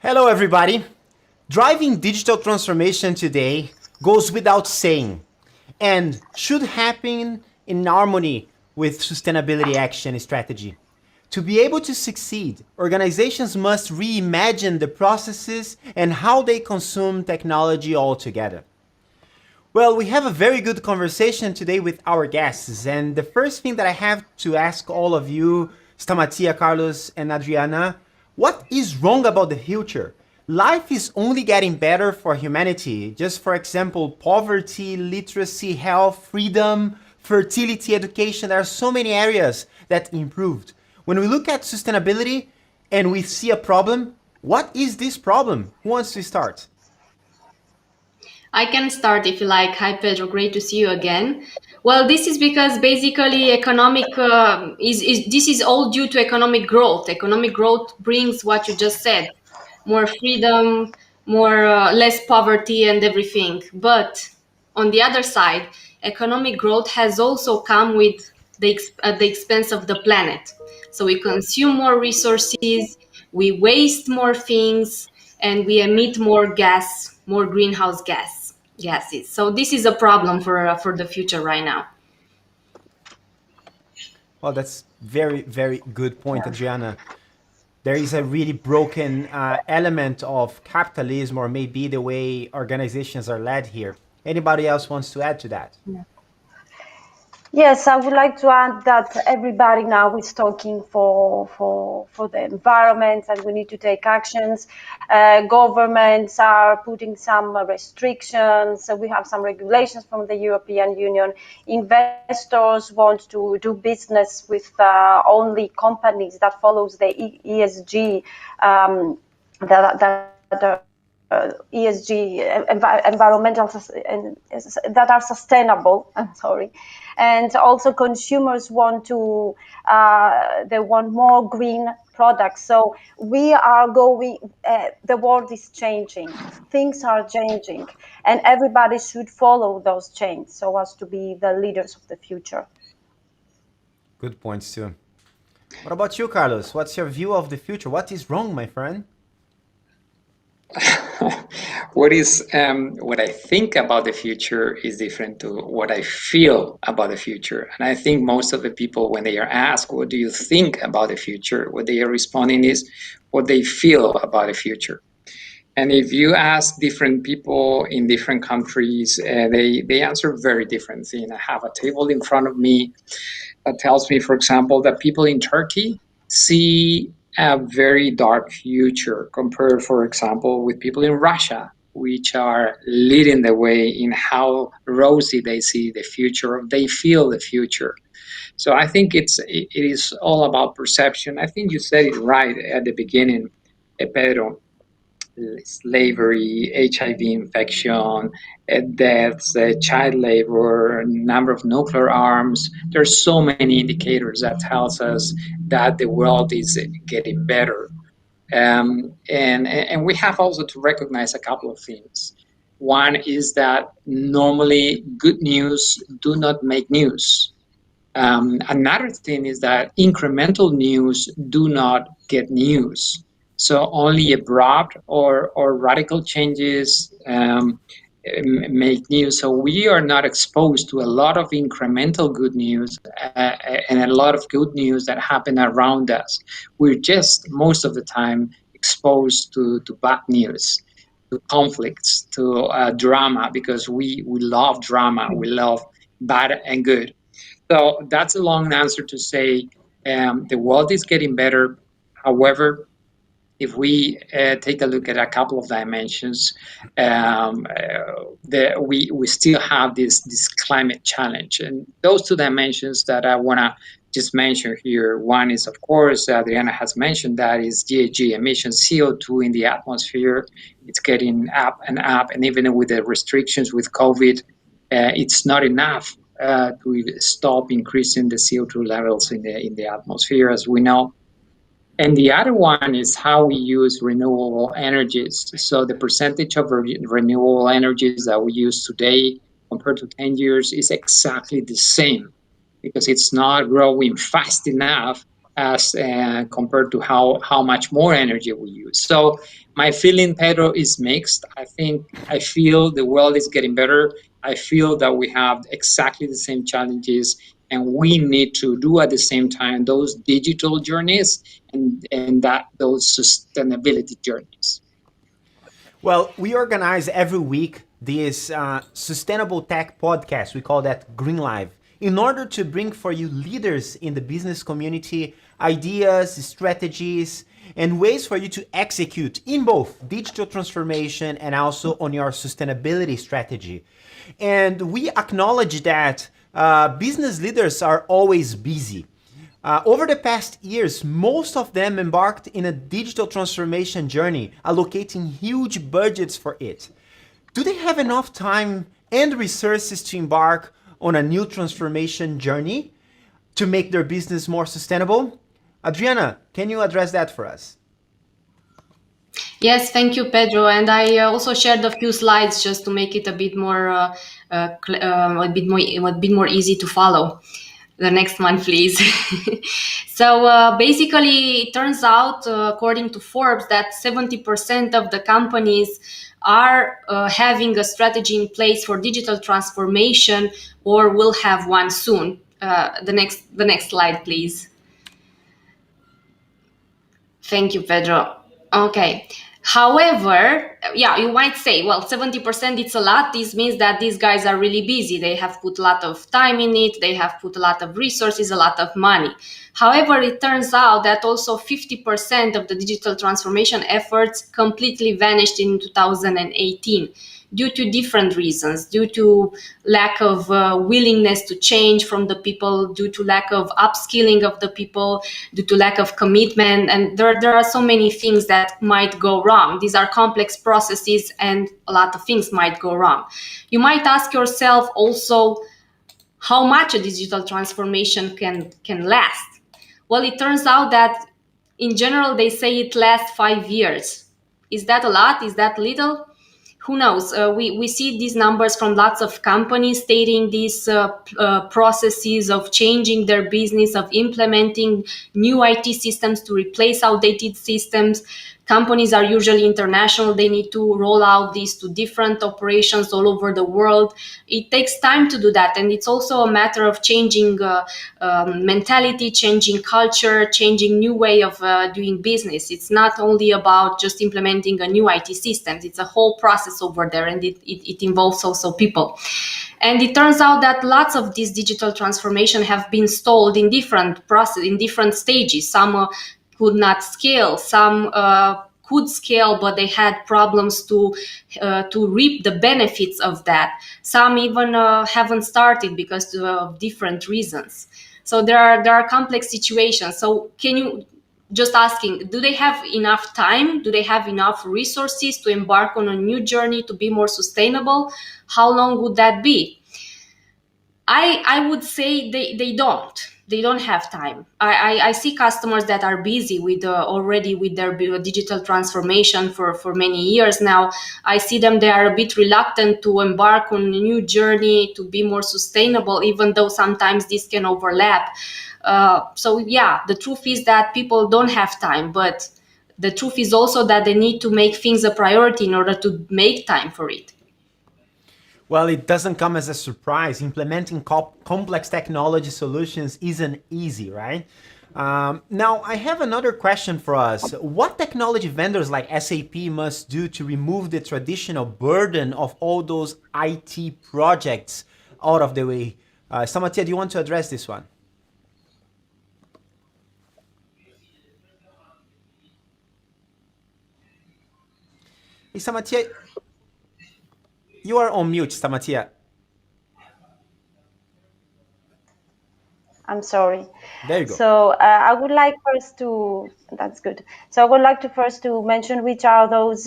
Hello, everybody. Driving digital transformation today goes without saying and should happen in harmony with sustainability action strategy. To be able to succeed, organizations must reimagine the processes and how they consume technology altogether. Well, we have a very good conversation today with our guests, and the first thing that I have to ask all of you, Stamatia, Carlos, and Adriana, what is wrong about the future? Life is only getting better for humanity. Just for example, poverty, literacy, health, freedom, fertility, education, there are so many areas that improved. When we look at sustainability and we see a problem, what is this problem? Who wants to start? I can start if you like. Hi, Pedro. Great to see you again. Well, this is because basically economic this is all due to economic growth. Economic growth brings what you just said, more freedom, more less poverty, and everything. But on the other side, economic growth has also come with at the expense of the planet. So we consume more resources, we waste more things, and we emit more gas, more greenhouse gases. So this is a problem for the future right now. Well, that's very, very good point, Adriana. There is a really broken element of capitalism, or maybe the way organizations are led here. Anybody else wants to add to that? Yes, I would like to add that everybody now is talking for the environment and we need to take actions. Governments are putting some restrictions. So we have some regulations from the European Union. Investors want to do business with only companies that follows the ESG ESG environmental that are sustainable. I'm sorry, and also consumers want to they want more green products. So we are going. The world is changing. Things are changing, and everybody should follow those changes so as to be the leaders of the future. Good points too. What about you, Carlos? What's your view of the future? What is wrong, my friend? What I think about the future is different to what I feel about the future. And I think most of the people, when they are asked, what do you think about the future? What they are responding is what they feel about the future. And if you ask different people in different countries, they answer very different things. I have a table in front of me that tells me, for example, that people in Turkey see a very dark future compared, for example, with people in Russia, which are leading the way in how rosy they see the future, or they feel the future. So I think it is all about perception. I think you said it right at the beginning, Pedro. Slavery, HIV infection, deaths, child labor, number of nuclear arms. There's so many indicators that tells us that the world is getting better. And we have also to recognize a couple of things. One is that normally good news do not make news. Another thing is that incremental news do not get news. So only abrupt or radical changes make news. So we are not exposed to a lot of incremental good news and a lot of good news that happen around us. We're just most of the time exposed to bad news, to conflicts, to drama, because we love drama. We love bad and good. So that's a long answer to say the world is getting better. However, if we take a look at a couple of dimensions, we still have this climate challenge. And those two dimensions that I want to just mention here, one is, of course, Adriana has mentioned, that is GHG emissions, CO2 in the atmosphere. It's getting up, and even with the restrictions with COVID, it's not enough to stop increasing the CO2 levels in the atmosphere, as we know. And the other one is how we use renewable energies. So the percentage of renewable energies that we use today compared to 10 years is exactly the same, because it's not growing fast enough as compared to how much more energy we use. So my feeling, Pedro, is mixed. I feel the world is getting better. I feel that we have exactly the same challenges, and we need to do at the same time those digital journeys and those sustainability journeys. Well, we organize every week this sustainable tech podcast. We call that Green Live, in order to bring for you leaders in the business community ideas, strategies, and ways for you to execute in both digital transformation and also on your sustainability strategy. And we acknowledge that business leaders are always busy. Over the past years, most of them embarked in a digital transformation journey, allocating huge budgets for it. Do they have enough time and resources to embark on a new transformation journey to make their business more sustainable? Adriana, can you address that for us? Yes, thank you, Pedro. And I also shared a few slides just to make it a bit more, a bit more easy to follow. The next one, please. So basically, it turns out, according to Forbes, that 70% of the companies are having a strategy in place for digital transformation or will have one soon. The next slide, please. Thank you, Pedro. Okay. However, yeah, you might say, well, 70% it's a lot. This means that these guys are really busy. They have put a lot of time in it. They have put a lot of resources, a lot of money. However, it turns out that also 50% of the digital transformation efforts completely vanished in 2018 due to different reasons, due to lack of willingness to change from the people, due to lack of upskilling of the people, due to lack of commitment. And there are so many things that might go wrong. These are complex processes and a lot of things might go wrong. You might ask yourself also how much a digital transformation can last. Well, it turns out that in general, they say it lasts 5 years. Is that a lot? Is that little? Who knows? We see these numbers from lots of companies stating these processes of changing their business, of implementing new IT systems to replace outdated systems. Companies are usually international. They need to roll out these to different operations all over the world. It takes time to do that. And it's also a matter of changing mentality, changing culture, changing new way of doing business. It's not only about just implementing a new IT system. It's a whole process over there, and it involves also people. And it turns out that lots of these digital transformation have been stalled in different process, in different stages. Some could not scale. Some could scale, but they had problems to reap the benefits of that. Some even haven't started because of different reasons. So there are complex situations. So can you just asking, do they have enough time? Do they have enough resources to embark on a new journey to be more sustainable? How long would that be? I would say they don't have time. I see customers that are busy with already with their digital transformation for many years now. I see them, they are a bit reluctant to embark on a new journey to be more sustainable, even though sometimes this can overlap. So yeah, the truth is that people don't have time, but the truth is also that they need to make things a priority in order to make time for it. Well, it doesn't come as a surprise. Implementing complex technology solutions isn't easy, right? Now, I have another question for us. What technology vendors like SAP must do to remove the traditional burden of all those IT projects out of the way? Stamatia, do you want to address this one? Hey, Stamatia, you are on mute, Stamatia. I'm sorry. There you go. So I would like first to, that's good. So I would like to first to mention which are those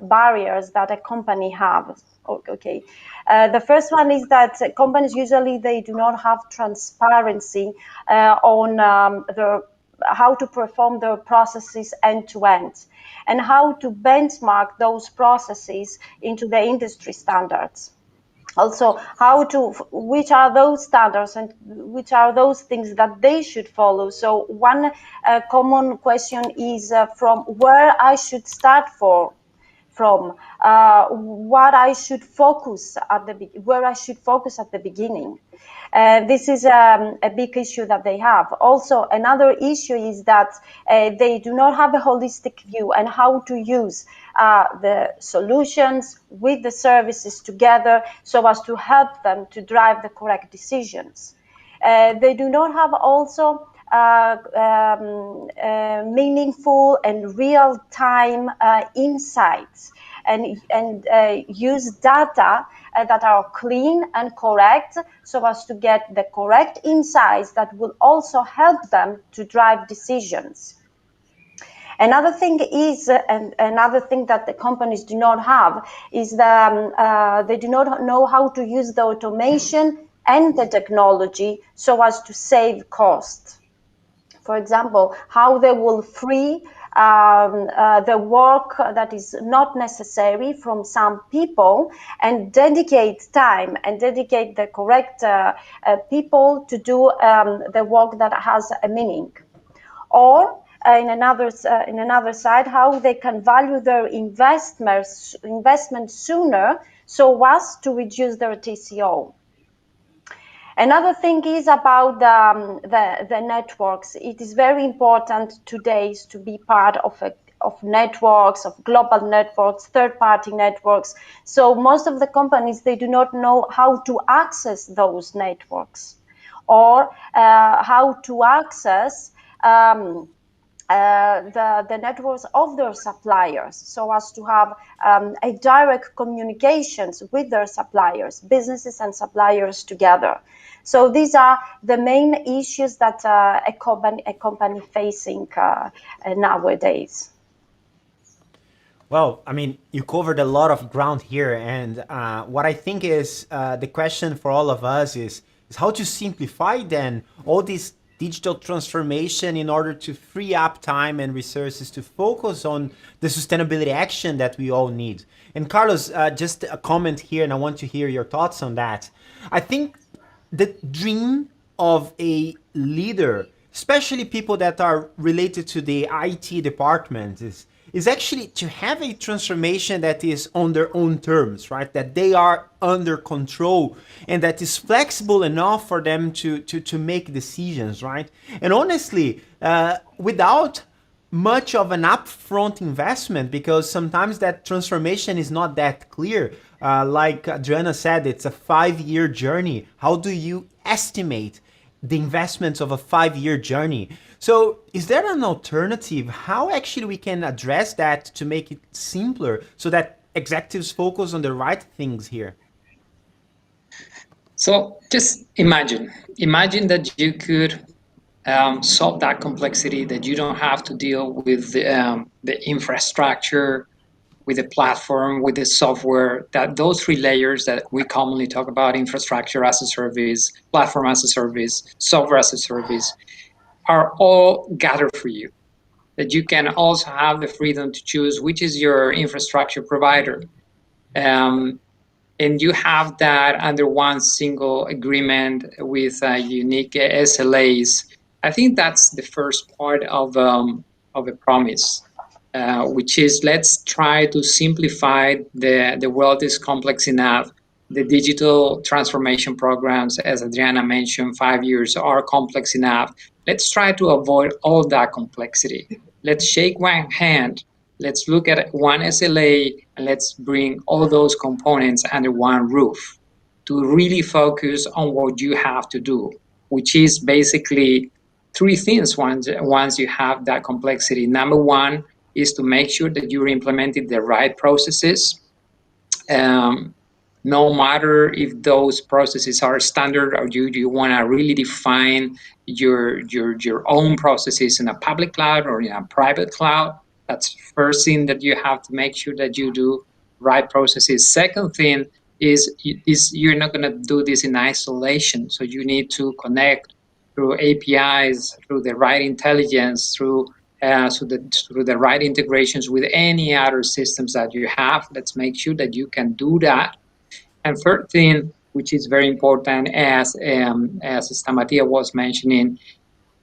barriers that a company has. Okay. The first one is that companies usually they do not have transparency on how to perform their processes end to end and how to benchmark those processes into the industry standards. Also, which are those standards and which are those things that they should follow. So one common question is from where I should start from, what I should focus at where I should focus at the beginning. This is a big issue that they have. Also, another issue is that they do not have a holistic view on how to use the solutions with the services together so as to help them to drive the correct decisions. They do not have also meaningful and real-time insights and use data that are clean and correct so as to get the correct insights that will also help them to drive decisions. Another thing is, and another thing that the companies do not have is they do not know how to use the automation and the technology so as to save cost. For example, how they will free the work that is not necessary from some people and dedicate time and dedicate the correct people to do the work that has a meaning. Or in another side, how they can value their investment sooner so as to reduce their TCO. Another thing is about the networks. It is very important today to be part of networks, of global networks, third-party networks. So most of the companies, they do not know how to access those networks or how to access the networks of their suppliers so as to have a direct communications with their suppliers, businesses and suppliers together. So these are the main issues that a company facing nowadays. Well, I mean, you covered a lot of ground here, and what I think is the question for all of us is how to simplify then all this digital transformation in order to free up time and resources to focus on the sustainability action that we all need. And Carlos, just a comment here, and I want to hear your thoughts on that. I think the dream of a leader, especially people that are related to the IT department, is actually to have a transformation that is on their own terms, right? That they are under control and that is flexible enough for them to make decisions, right? And honestly, without much of an upfront investment, because sometimes that transformation is not that clear. Like Adriana said, it's a 5-year journey. How do you estimate the investments of a 5-year journey? So is there an alternative? How actually we can address that to make it simpler so that executives focus on the right things here? So just imagine that you could solve that complexity, that you don't have to deal with the infrastructure, with the platform, with the software, that those 3 layers that we commonly talk about, infrastructure as a service, platform as a service, software as a service, are all gathered for you. That you can also have the freedom to choose which is your infrastructure provider. And you have that under one single agreement with unique SLAs. I think that's the first part of a promise. Which is, let's try to simplify the world is complex enough. The digital transformation programs, as Adriana mentioned, 5 years are complex enough. Let's try to avoid all that complexity. Let's shake one hand. Let's look at one SLA and let's bring all those components under one roof to really focus on what you have to do, which is basically 3 things once you have that complexity. Number one is to make sure that you're implementing the right processes, no matter if those processes are standard or you want to really define your own processes in a public cloud or in a private cloud. That's first thing that you have to make sure that you do right processes. Second thing is you're not going to do this in isolation, so you need to connect through APIs, through the right intelligence, through the right integrations with any other systems that you have. Let's make sure that you can do that. And third thing, which is very important, as Stamatia was mentioning,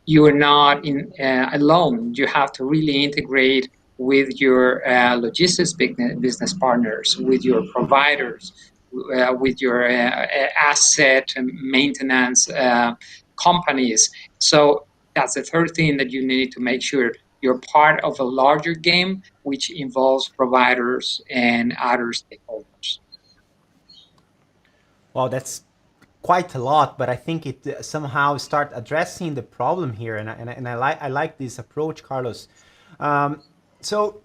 you are not alone. You have to really integrate with your logistics business partners, with your providers, with your asset and maintenance companies. So that's the third thing that you need to make sure you're part of a larger game, which involves providers and other stakeholders. Well, that's quite a lot, but I think it somehow start addressing the problem here, and I like this approach, Carlos. So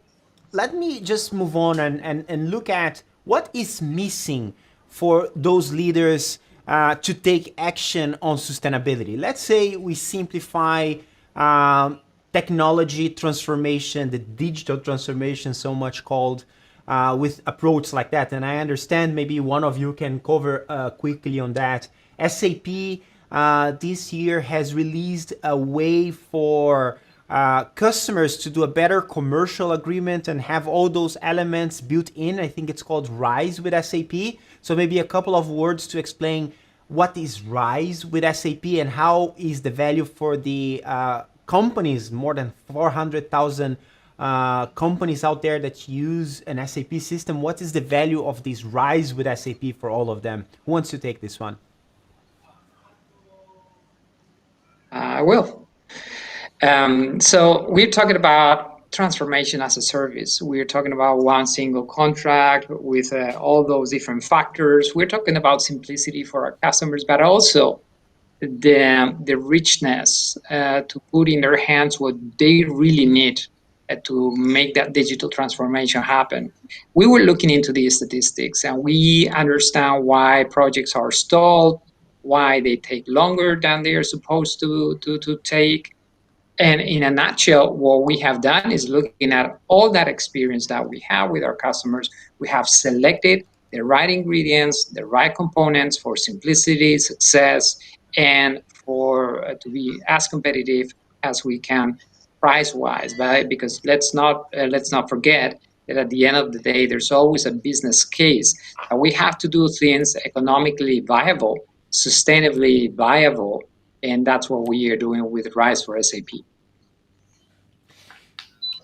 let me just move on and look at what is missing for those leaders to take action on sustainability. Let's say we simplify technology transformation, the digital transformation, so much called, with approach like that. And I understand maybe one of you can cover quickly on that. SAP this year has released a way for customers to do a better commercial agreement and have all those elements built in. I think it's called Rise with SAP. So maybe a couple of words to explain what is Rise with SAP and how is the value for the companies, more than 400,000 companies out there that use an SAP system. What is the value of this Rise with SAP for all of them? Who wants to take this one? I will. So we're talking about transformation as a service. We're talking about one single contract with all those different factors. We're talking about simplicity for our customers, but also the richness to put in their hands what they really need to make that digital transformation happen. We were looking into these statistics and we understand why projects are stalled, why they take longer than they are supposed to take. And in a nutshell, what we have done is looking at all that experience that we have with our customers. We have selected the right ingredients, the right components for simplicity, success, and for to be as competitive as we can price-wise. Because let's not forget that at the end of the day, there's always a business case. And we have to do things economically viable, sustainably viable, and that's what we are doing with Rise for SAP.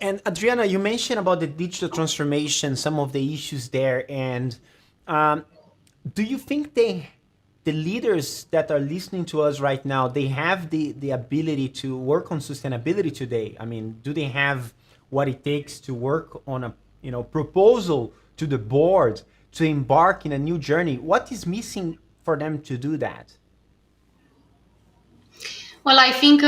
And Adriana, you mentioned about the digital transformation, some of the issues there, and do you think the leaders that are listening to us right now, they have the ability to work on sustainability today? I mean, do they have what it takes to work on a proposal to the board to embark in a new journey? What is missing for them to do that? Well, I think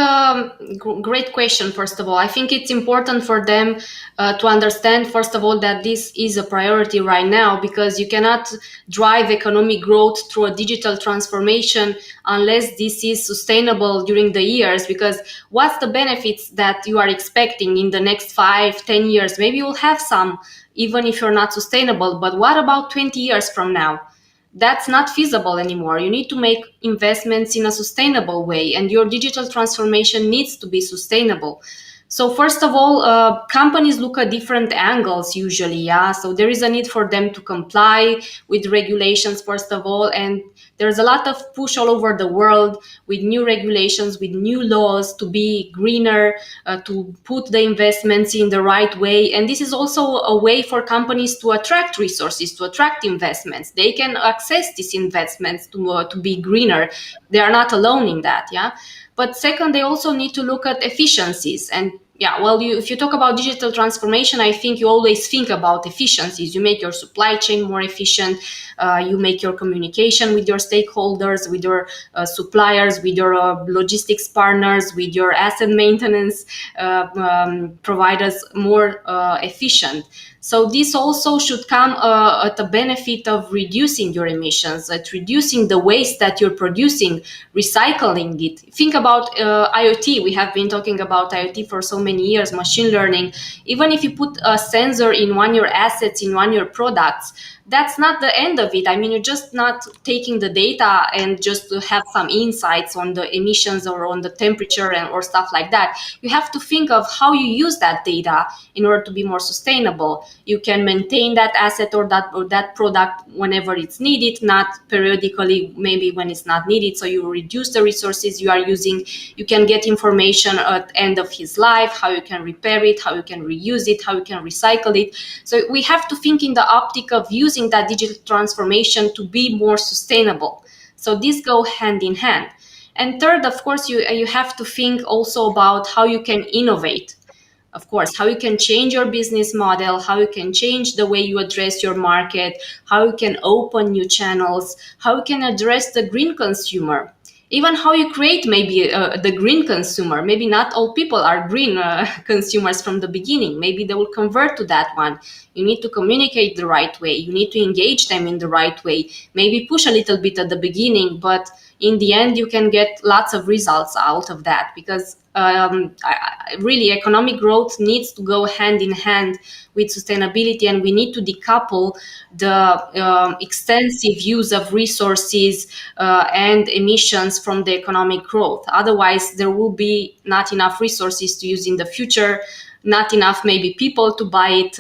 great question. First of all, I think it's important for them to understand, first of all, that this is a priority right now, because you cannot drive economic growth through a digital transformation unless this is sustainable during the years. Because what's the benefits that you are expecting in the next 5-10 years? Maybe you'll have some, even if you're not sustainable. But what about 20 years from now? That's not feasible anymore. You need to make investments in a sustainable way, and your digital transformation needs to be sustainable. So first of all, companies look at different angles usually, yeah. So there is a need for them to comply with regulations, first of all, and there's a lot of push all over the world with new regulations, with new laws to be greener, to put the investments in the right way. And this is also a way for companies to attract resources, to attract investments. They can access these investments to be greener. They are not alone in that, yeah. But second, they also need to look at efficiencies. And yeah, well, if you talk about digital transformation, I think you always think about efficiencies. You make your supply chain more efficient. You make your communication with your stakeholders, with your suppliers, with your logistics partners, with your asset maintenance providers more efficient. So this also should come at the benefit of reducing your emissions, at reducing the waste that you're producing, recycling it. Think about IoT. We have been talking about IoT for so many years, machine learning. Even if you put a sensor in one of your assets, in one of your products, that's not the end of it. I mean, you're just not taking the data and just to have some insights on the emissions or on the temperature or stuff like that. You have to think of how you use that data in order to be more sustainable. You can maintain that asset or that product whenever it's needed, not periodically, maybe when it's not needed. So you reduce the resources you are using. You can get information at the end of his life, how you can repair it, how you can reuse it, how you can recycle it. So we have to think in the optic of using that digital transformation to be more sustainable. So these go hand in hand. And third, of course, you have to think also about how you can innovate. Of course, how you can change your business model, how you can change the way you address your market, how you can open new channels, how you can address the green consumer, even how you create maybe the green consumer. Maybe not all people are green consumers from the beginning. Maybe they will convert to that one. You need to communicate the right way. You need to engage them in the right way. Maybe push a little bit at the beginning, but in the end, you can get lots of results out of that, because really economic growth needs to go hand in hand with sustainability, and we need to decouple the extensive use of resources and emissions from the economic growth. Otherwise, there will be not enough resources to use in the future, not enough maybe people to buy it,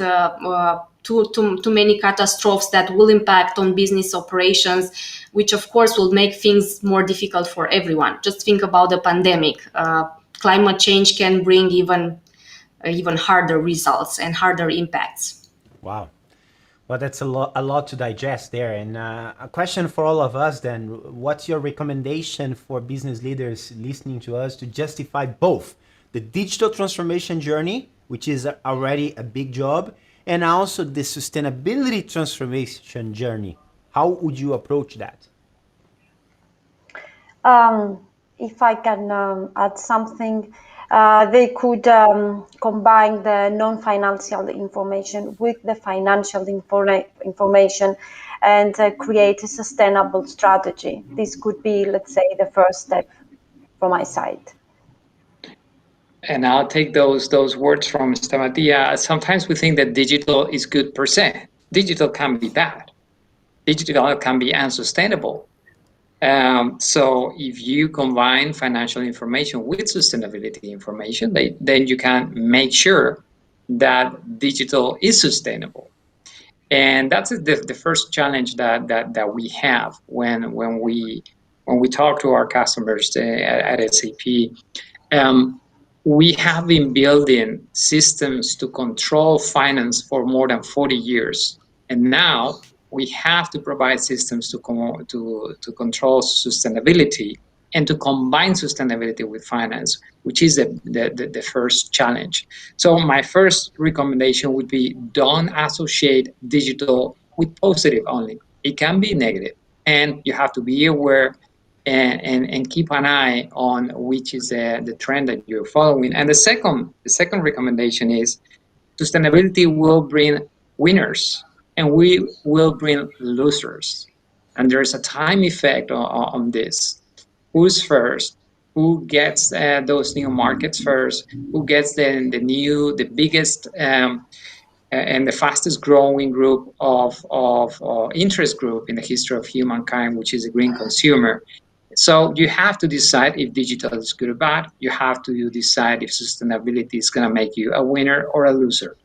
too many catastrophes that will impact on business operations, which of course will make things more difficult for everyone. Just think about the pandemic. Climate change can bring even harder results and harder impacts. Wow. Well, that's a lot to digest there. And a question for all of us then, what's your recommendation for business leaders listening to us to justify both the digital transformation journey, which is already a big job, and also the sustainability transformation journey? How would you approach that? If I can add something, they could combine the non-financial information with the financial information and create a sustainable strategy. This could be, let's say, the first step from my side. And I'll take those words from Stamatia. Sometimes we think that digital is good per se. Digital can be bad. Digital can be unsustainable. So if you combine financial information with sustainability information, then you can make sure that digital is sustainable. And that's the first challenge that we have when we talk to our customers at SAP. We have been building systems to control finance for more than 40 years, and now we have to provide systems to control sustainability and to combine sustainability with finance, which is the first challenge. So my first recommendation would be, don't associate digital with positive only. It can be negative, and you have to be aware and keep an eye on which is the trend that you're following. And the second recommendation is, sustainability will bring winners and we will bring losers. And there's a time effect on this. Who's first? Who gets those new markets first? Who gets the biggest and the fastest growing group of interest group in the history of humankind, which is a green consumer? So you have to decide if digital is good or bad. You have to decide if sustainability is going to make you a winner or a loser.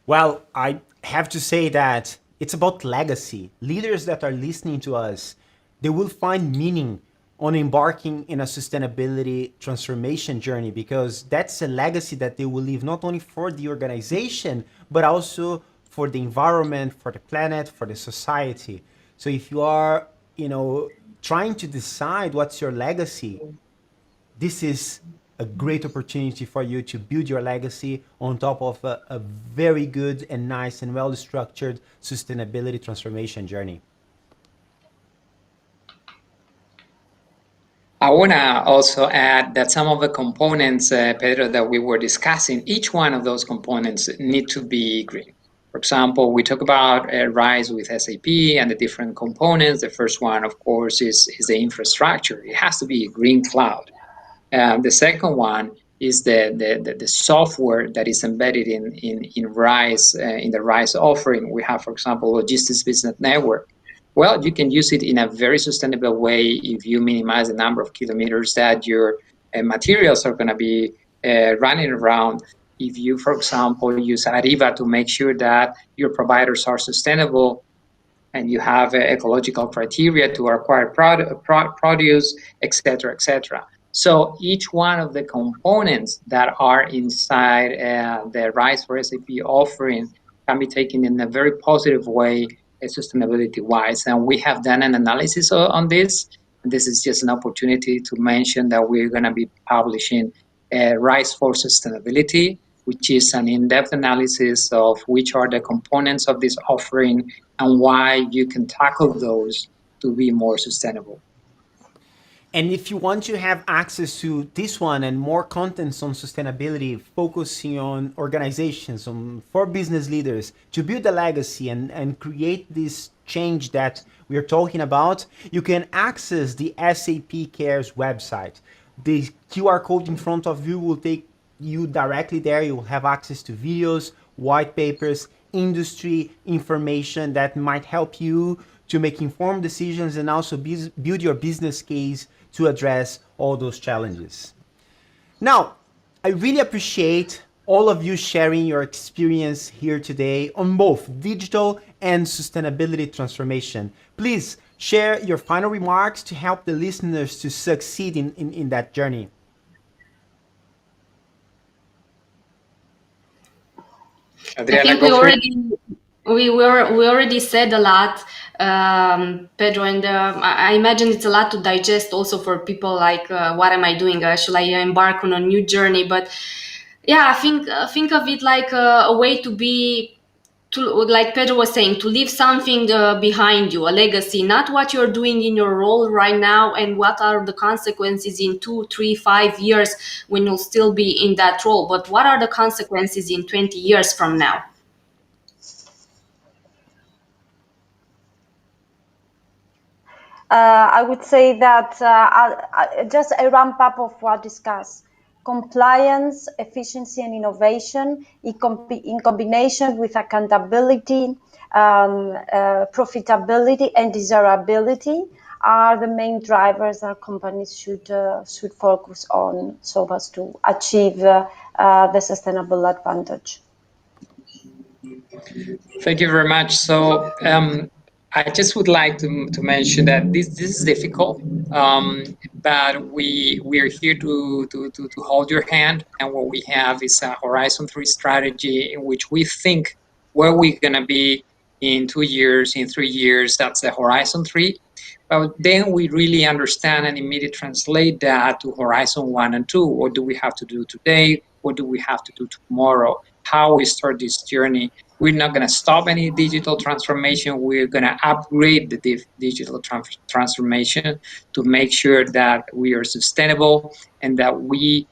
Well, I have to say that it's about legacy. Leaders that are listening to us, they will find meaning on embarking in a sustainability transformation journey, because that's a legacy that they will leave not only for the organization, but also for the environment, for the planet, for the society. So if you are, trying to decide what's your legacy, this is a great opportunity for you to build your legacy on top of a very good and nice and well-structured sustainability transformation journey. I want to also add that some of the components, Pedro, that we were discussing, each one of those components need to be green. For example, we talk about RISE with SAP and the different components. The first one, of course, is the infrastructure. It has to be a green cloud. The second one is the software that is embedded in RISE, in the RISE offering. We have, for example, Logistics Business Network. Well, you can use it in a very sustainable way if you minimize the number of kilometers that your materials are going to be running around. If you, for example, use Arriva to make sure that your providers are sustainable and you have ecological criteria to acquire produce, etc., etc. So each one of the components that are inside the Rise for SAP offering can be taken in a very positive way, sustainability-wise. And we have done an analysis on this. This is just an opportunity to mention that we're going to be publishing Rise for Sustainability, which is an in-depth analysis of which are the components of this offering and why you can tackle those to be more sustainable. And if you want to have access to this one and more contents on sustainability, focusing on organizations, for business leaders to build a legacy and create this change that we are talking about, you can access the SAP Cares website. The QR code in front of you will take you directly there. You will have access to videos, white papers, industry information that might help you to make informed decisions and also build your business case to address all those challenges. Now, I really appreciate all of you sharing your experience here today on both digital and sustainability transformation. Please share your final remarks to help the listeners to succeed in that journey. Adriana, I think we already said a lot, Pedro, and I imagine it's a lot to digest also for people like, what am I doing? Should I embark on a new journey? But yeah, think of it like a way to be, like Pedro was saying, to leave something behind you, a legacy, not what you're doing in your role right now and what are the consequences in 2, 3, 5 years when you'll still be in that role, but what are the consequences in 20 years from now? I would say that just a ramp up of what discussed. Compliance, efficiency, and innovation in combination with accountability, profitability, and desirability are the main drivers that companies should focus on so as to achieve the sustainable advantage. Thank you very much. So I just would like to mention that this is difficult, but we are here to hold your hand, and what we have is a Horizon 3 strategy in which we think where we're going to be in 2 years, in 3 years. That's the Horizon 3. But then we really understand and immediately translate that to Horizon 1 and 2. What do we have to do today? What do we have to do tomorrow? How we start this journey? We're not going to stop any digital transformation. We're going to upgrade the digital transformation to make sure that we are sustainable and that we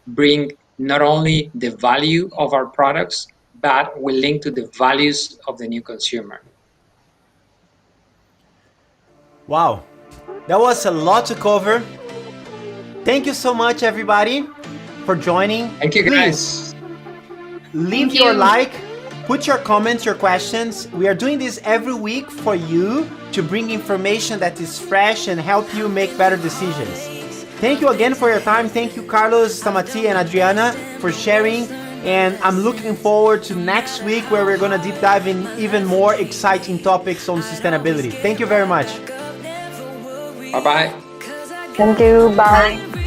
bring not only the value of our products, but we link to the values of the new consumer. Wow, that was a lot to cover. Thank you so much, everybody, for joining. Thank you, Please guys. leave your like, put your comments, your questions. We are doing this every week for you to bring information that is fresh and help you make better decisions. Thank you again for your time. Thank you, Carlos, Stamatia, and Adriana, for sharing. And I'm looking forward to next week where we're going to deep dive in even more exciting topics on sustainability. Thank you very much. Bye-bye. Thank you. Bye.